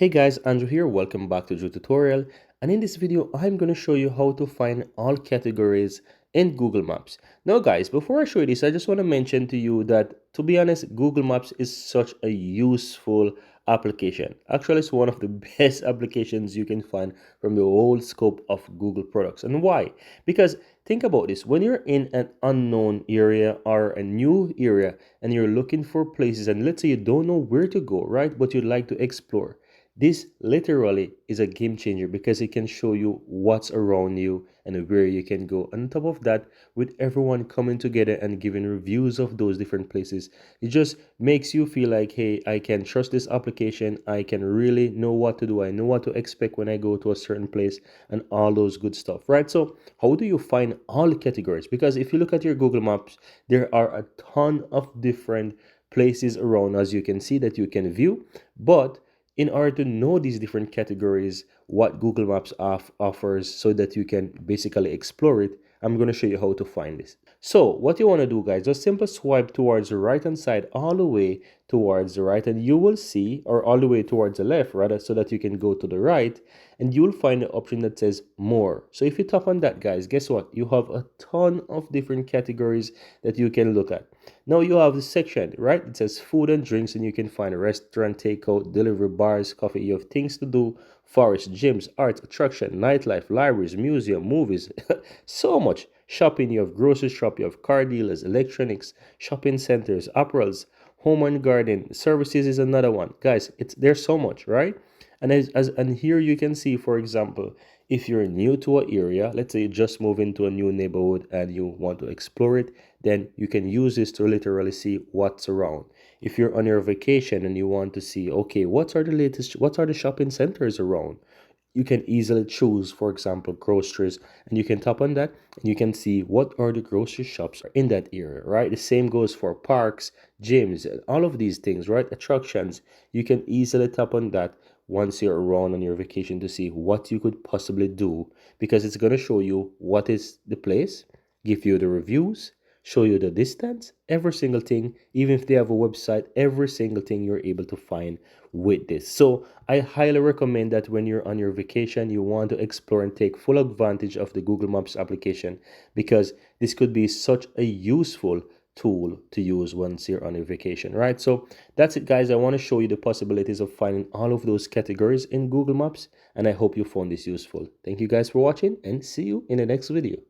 Hey guys, Andrew here. Welcome back to the tutorial. And in this video, I'm going to show you how to find all categories in Google Maps. Now guys, before I show you this, I just want to mention to you that, to be honest, Google Maps is such a useful application. Actually, it's one of the best applications you can find from the whole scope of Google products. And why? Because think about this. When you're in an unknown area or a new area and you're looking for places, and let's say you don't know where to go, right? But you'd like to explore. This literally is a game changer because it can show you what's around you and where you can go. And on top of that, with everyone coming together and giving reviews of those different places, it just makes you feel like, hey, I can trust this application. I can really know what to do. I know what to expect when I go to a certain place and all those good stuff, right? So, how do you find all categories? Because if you look at your Google Maps, there are a ton of different places around, as you can see, that you can view, but in order to know these different categories, what Google Maps offers so that you can basically explore it, I'm going to show you how to find this. So what you want to do, guys, just simply swipe towards the right hand side all the way towards the right, and you will see, or all the way towards the left rather, so that you can go to the right, and you'll find the option that says more. So if you tap on that, guys, guess what? You have a ton of different categories that you can look at. Now you have the section, right? It says food and drinks, and you can find a restaurant, takeout, delivery, bars, coffee. You have things to do, forest, gyms, arts, attraction, nightlife, libraries, museum, movies, so much. Shopping, you have grocery shop, you have car dealers, electronics, shopping centers, apparels, home and garden, services is another one. Guys, there's so much, right? And and here you can see, for example, if you're new to an area, let's say you just move into a new neighborhood and you want to explore it, then you can use this to literally see what's around. If you're on your vacation and you want to see, okay, what are the shopping centers around? You can easily choose, for example, groceries, and you can tap on that and you can see what are the grocery shops in that area, right? The same goes for parks, gyms, and all of these things, right? Attractions. You can easily tap on that once you're around on your vacation to see what you could possibly do, because it's going to show you what is the place, give you the reviews, show you the distance, every single thing. Even if they have a website, every single thing you're able to find with this. So I highly recommend that when you're on your vacation, you want to explore and take full advantage of the Google Maps application, because this could be such a useful tool to use once you're on a vacation, right? So that's it, guys. I want to show you the possibilities of finding all of those categories in Google Maps, and I hope you found this useful. Thank you guys for watching, and see you in the next video.